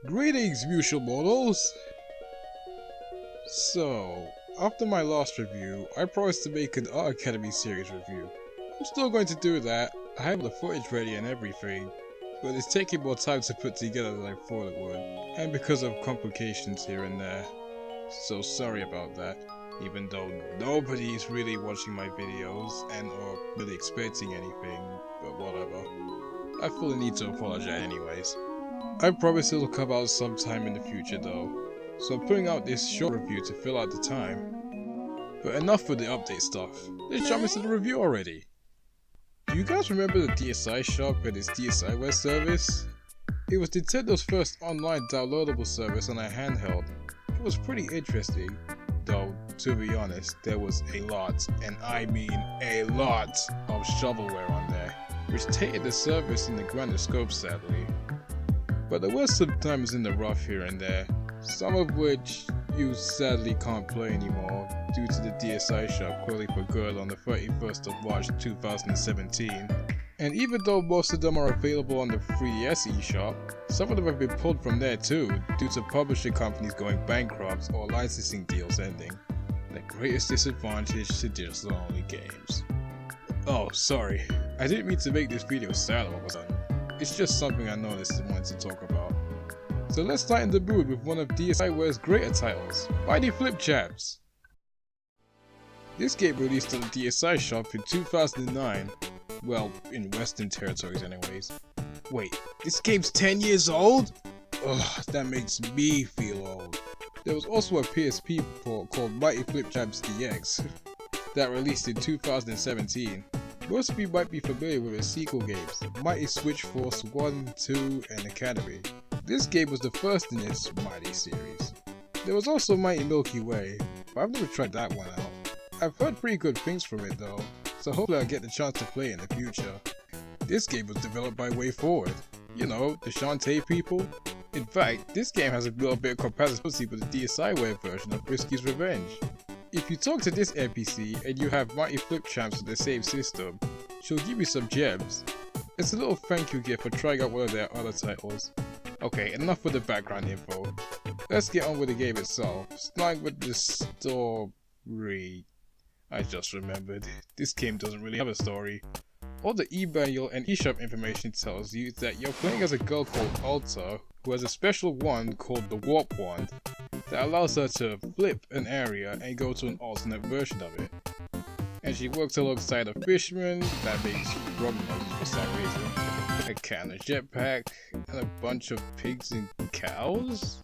Greetings, mutual mortals! So, after my last review, I promised to make an Art Academy series review. I'm still going to do that. I have the footage ready and everything, but it's taking more time to put together than I thought it would, and because of complications here and there. So sorry about that, even though nobody's really watching my videos and or really expecting anything, but whatever. I feel the need to apologize anyways. I promise it'll come out sometime in the future though, so I'm putting out this short review to fill out the time. But enough with the update stuff, let's jump into the review already. Do you guys remember the DSi shop and its DSiWare service? It was Nintendo's first online downloadable service on a handheld. It was pretty interesting, though to be honest there was a lot, and I mean a lot, of shovelware on there, which tainted the service in the grander scope sadly. But there were some times in the rough here and there, some of which you sadly can't play anymore due to the DSi shop closing for good on the 31st of March 2017. And even though most of them are available on the 3DS eShop, some of them have been pulled from there too due to publishing companies going bankrupt or licensing deals ending. The greatest disadvantage to digital-only games. Oh, sorry, I didn't mean to make this video sad all of a sudden. It's just something I noticed and wanted to talk about. So let's lighten the mood with one of DSiWare's greater titles, Mighty Flip Champs. This game released on the DSi shop in 2009, well, in Western territories anyways. Wait, this game's 10 years old? Ugh, that makes me feel old. There was also a PSP port called Mighty Flip Champs DX that released in 2017. Most of you might be familiar with its sequel games, Mighty Switch Force 1, 2, and Academy. This game was the first in its Mighty series. There was also Mighty Milky Way, but I've never tried that one out. I've heard pretty good things from it though, so hopefully I'll get the chance to play in the future. This game was developed by Wayforward, you know, the Shantae people. In fact, this game has a little bit of compatibility with the DSiWare version of Risky's Revenge. If you talk to this NPC and you have Mighty Flip Champs on the same system, she'll give you some gems. It's a little thank you gift for trying out one of their other titles. Okay, enough with the background info. Let's get on with the game itself, starting with the story. I just remembered, this game doesn't really have a story. All the e-manual and eShop information tells you that you're playing as a girl called Alta, who has a special wand called the Warp Wand, that allows her to flip an area and go to an alternate version of it. And she works alongside a fisherman that makes rum noises for some reason, a cat and a jetpack, and a bunch of pigs and cows?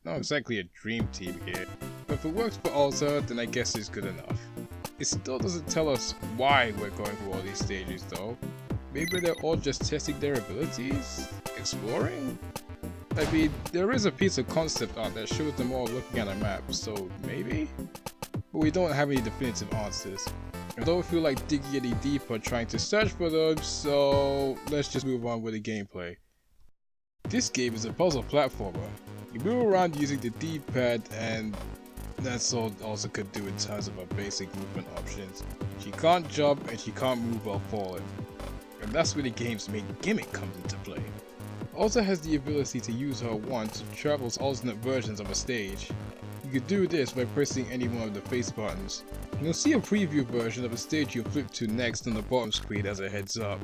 Not exactly a dream team here, but if it works for Alta, then I guess it's good enough. It still doesn't tell us why we're going through all these stages though. Maybe they're all just testing their abilities? Exploring? I mean, there is a piece of concept art that shows them all looking at a map, so maybe? But we don't have any definitive answers. I don't feel like digging any deeper trying to search for them, so let's just move on with the gameplay. This game is a puzzle platformer. You move around using the D-pad, and that's all Elsa could do in terms of her basic movement options. She can't jump and she can't move while falling. And that's where the game's main gimmick comes into play. Elsa has the ability to use her wand to travel alternate versions of a stage. You could do this by pressing any one of the face buttons. You'll see a preview version of a stage you'll flip to next on the bottom screen as a heads up.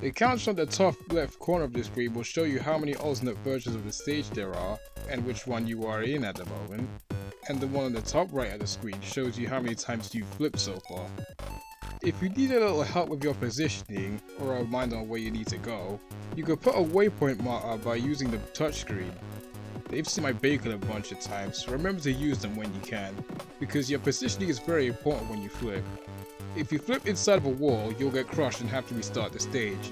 The count on the top left corner of the screen will show you how many alternate versions of the stage there are and which one you are in at the moment. And the one on the top right of the screen shows you how many times you've flipped so far. If you need a little help with your positioning or a reminder on where you need to go, you could put a waypoint marker by using the touchscreen. They've seen my bacon a bunch of times, so remember to use them when you can, because your positioning is very important when you flip. If you flip inside of a wall, you'll get crushed and have to restart the stage.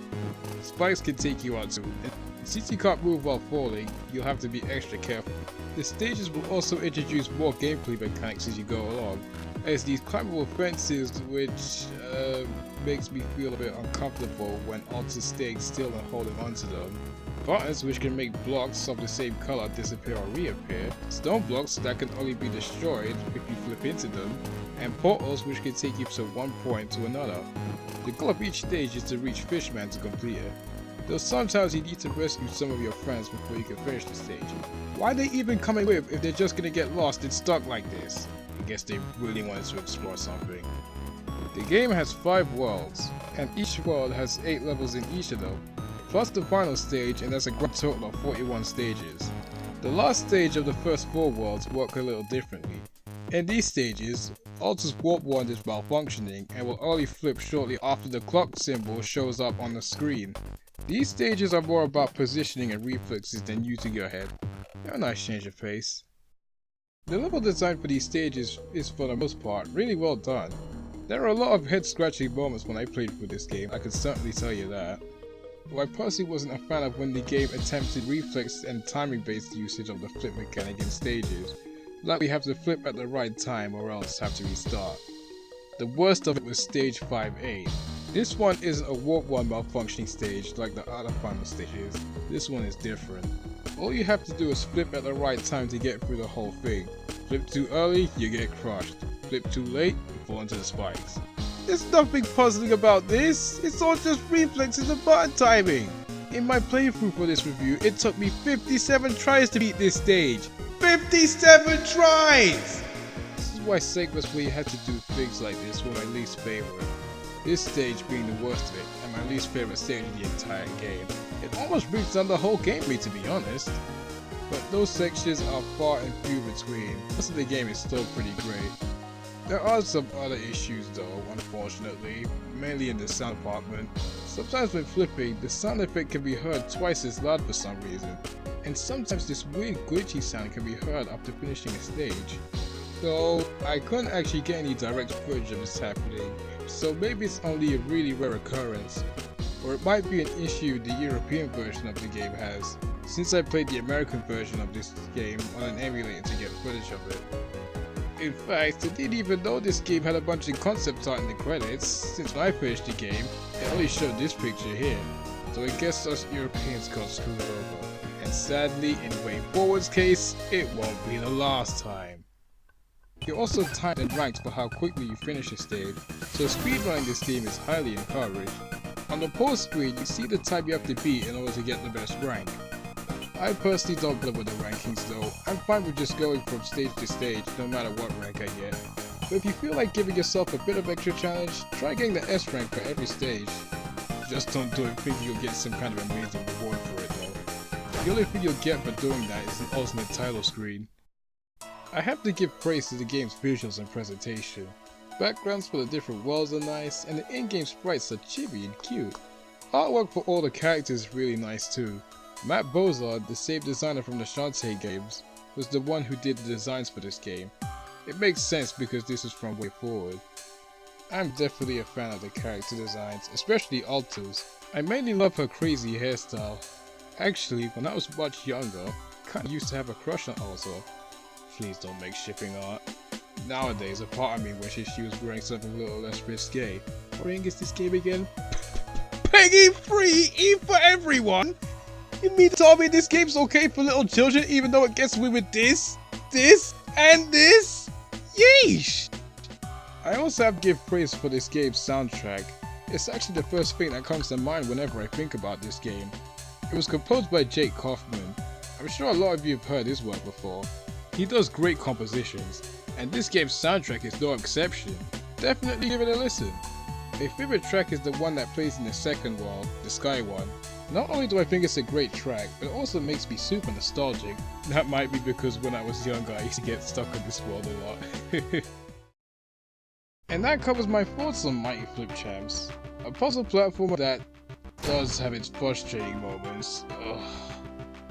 Spikes can take you out too, and since you can't move while falling, you'll have to be extra careful. The stages will also introduce more gameplay mechanics as you go along, as these climbable fences, which makes me feel a bit uncomfortable when Alta's staying still and holding onto them. Buttons which can make blocks of the same color disappear or reappear, stone blocks that can only be destroyed if you flip into them, and portals which can take you from one point to another. The goal of each stage is to reach Fishman to complete it. though sometimes you need to rescue some of your friends before you can finish the stage. Why are they even coming with if they're just gonna get lost and stuck like this? I guess they really wanted to explore something. The game has 5 worlds, and each world has 8 levels in each of them, plus the final stage, and that's a grand total of 41 stages. The last stage of the first 4 worlds work a little differently. In these stages, Alta's warp wand is malfunctioning and will only flip shortly after the clock symbol shows up on the screen. These stages are more about positioning and reflexes than using your head. A nice change of pace. The level design for these stages is for the most part really well done. There are a lot of head scratching moments when I played through this game, I can certainly tell you that. Though I personally wasn't a fan of when the game attempted reflex and timing based usage of the flip mechanic in stages, like we have to flip at the right time or else have to restart. The worst of it was stage 5A. This one isn't a warp wand malfunctioning stage like the other final stages, this one is different. All you have to do is flip at the right time to get through the whole thing. Flip too early, you get crushed. Flip too late, you fall into the spikes. There's nothing puzzling about this, it's all just reflexes and button timing. In my playthrough for this review, it took me 57 tries to beat this stage. 57 tries! This is why segments where you had to do things like this were my least favorite. This stage being the worst of it, and my least favorite stage in the entire game. It almost brings down the whole game for me, to be honest. But those sections are far and few between. Most of the game is still pretty great. There are some other issues though, unfortunately, mainly in the sound department. Sometimes when flipping, the sound effect can be heard twice as loud for some reason, and sometimes this weird glitchy sound can be heard after finishing a stage. Though I couldn't actually get any direct footage of this happening, so maybe it's only a really rare occurrence, or it might be an issue the European version of the game has, since I played the American version of this game on an emulator to get footage of it. In fact, I didn't even know this game had a bunch of concept art in the credits, since when I finished the game, it only showed this picture here, so I guess us Europeans got screwed over. And sadly, in Wayforward's case, it won't be the last time. You're also timed and ranked for how quickly you finish a stage, so speedrunning this game is highly encouraged. On the pause screen, you see the time you have to beat in order to get the best rank. I personally don't bother with the rankings though, I'm fine with just going from stage to stage no matter what rank I get. But if you feel like giving yourself a bit of extra challenge, try getting the S rank for every stage. Just don't do it thinking you'll get some kind of amazing reward for it though. The only thing you'll get for doing that is an alternate title screen. I have to give praise to the game's visuals and presentation. Backgrounds for the different worlds are nice, and the in-game sprites are chibi and cute. Artwork for all the characters is really nice too. Matt Bozard, the same designer from the Shantae games, was the one who did the designs for this game. It makes sense because this is from Wayforward. I'm definitely a fan of the character designs, especially Alta's. I mainly love her crazy hairstyle. Actually, when I was much younger, I kinda used to have a crush on Alta. Please don't make shipping art. Nowadays, a part of me wishes she was wearing something a little less risque. What ring is this game again? Peggy free, E for everyone! You mean to tell me this game's okay for little children even though it gets away with this, and this? Yeesh! I also have to give praise for this game's soundtrack. It's actually the first thing that comes to mind whenever I think about this game. It was composed by Jake Kaufman. I'm sure a lot of you have heard his work before. He does great compositions, and this game's soundtrack is no exception. Definitely give it a listen. My favorite track is the one that plays in the second world, the Sky one. Not only do I think it's a great track, but it also makes me super nostalgic. That might be because when I was younger I used to get stuck in this world a lot. And that covers my thoughts on Mighty Flip Champs. A puzzle platformer that does have its frustrating moments. Ugh.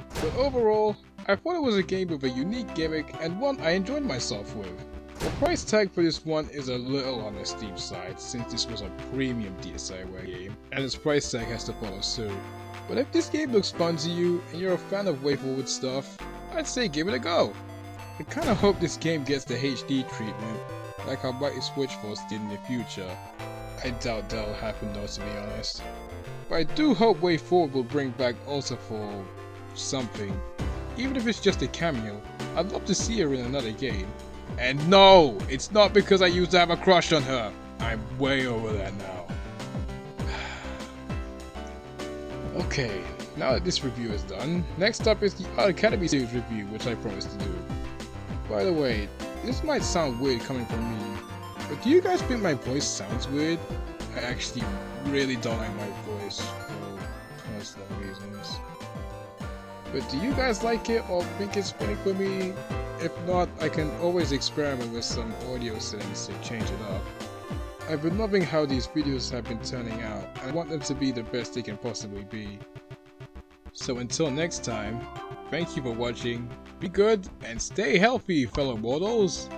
But overall, I thought it was a game with a unique gimmick and one I enjoyed myself with. The price tag for this one is a little on the steep side since this was a premium DSiWare game and its price tag has to follow suit. But if this game looks fun to you and you're a fan of Wayforward stuff, I'd say give it a go. I kinda hope this game gets the HD treatment, like how Mighty Switch Force did in the future. I doubt that'll happen though, to be honest. But I do hope Wayforward will bring back Alta for something. Even if it's just a cameo, I'd love to see her in another game. And no, it's not because I used to have a crush on her. I'm way over that now. Okay, now that this review is done, next up is the Art Academy series review, which I promised to do. By the way, this might sound weird coming from me, but do you guys think my voice sounds weird? I actually really don't like my voice for personal reasons. But do you guys like it or think it's funny for me? If not, I can always experiment with some audio settings to change it up. I've been loving how these videos have been turning out, and I want them to be the best they can possibly be. So until next time, thank you for watching, be good, and stay healthy, fellow mortals!